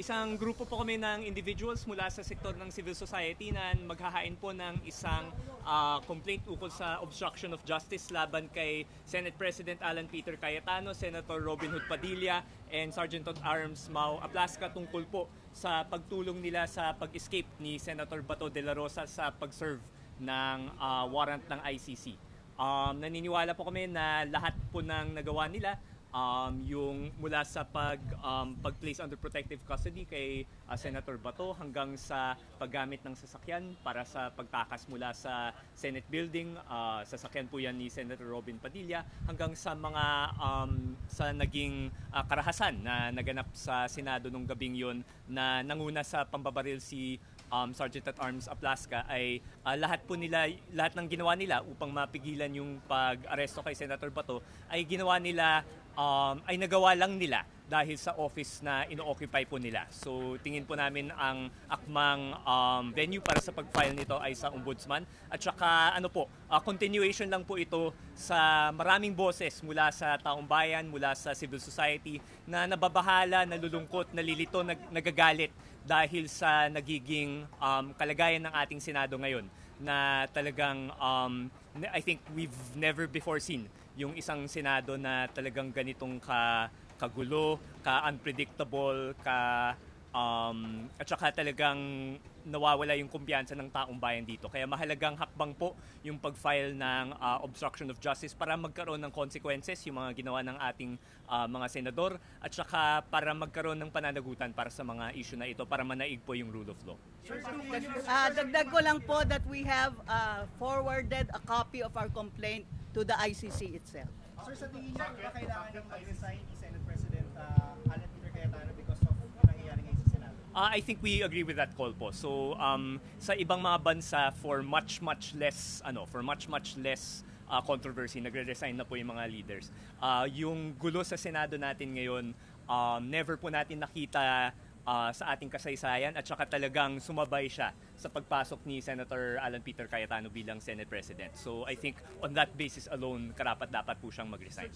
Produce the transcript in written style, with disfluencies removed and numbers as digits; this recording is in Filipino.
Isang grupo po kami ng individuals mula sa sektor ng civil society na maghahain po ng isang complaint ukol sa obstruction of justice laban kay Senate President Alan Peter Cayetano, Senator Robin Hood Padilla, and Sergeant at Arms Mau Aplasca tungkol po sa pagtulong nila sa pag-escape ni Senator Bato de la Rosa sa pag-serve ng warrant ng ICC. Naniniwala po kami na lahat po ng nagawa nila, yung mula sa pag-place under protective custody kay Senator Bato hanggang sa paggamit ng sasakyan para sa pagtakas mula sa Senate building, sasakyan po yan ni Senator Robin Padilla, hanggang sa mga sa naging karahasan na naganap sa Senado nung gabing yon na nanguna sa pambabaril si Sergeant at Arms Aplasca ay lahat ng ginawa nila upang mapigilan yung pag-aresto kay Senator Bato ay ginawa nila ay nagawa lang nila dahil sa office na ino-occupy po nila. So tingin po namin ang akmang venue para sa pag-file nito ay sa Ombudsman. At saka continuation lang po ito sa maraming boses mula sa taong bayan, mula sa civil society na nababahala, nalulungkot, nalilito, nagagalit dahil sa nagiging kalagayan ng ating Senado ngayon na talagang I think we've never before seen yung isang Senado na talagang ganitong kagulo, ka-unpredictable, at saka talagang nawawala yung kumpiyansa ng taong bayan dito. Kaya mahalagang hakbang po yung pag-file ng obstruction of justice para magkaroon ng consequences yung mga ginawa ng ating mga senador at saka para magkaroon ng pananagutan para sa mga issue na ito para manaig po yung rule of law. Dagdag ko lang po that we have forwarded a copy of our complaint to the ICC itself. Sir, sa tingin niyo, ba kailangan ng mag-resign ni Senate President Alan Peter Cayetano because of nangyayari ngayon sa Senado? I think we agree with that call po. So sa ibang mga bansa for much less controversy, nagre-resign na po yung mga leaders. Yung gulo sa Senado natin ngayon, never po natin nakita sa ating kasaysayan at saka talagang sumabay siya sa pagpasok ni Senator Alan Peter Cayetano bilang Senate President. So I think on that basis alone, karapat-dapat po siyang mag-resign.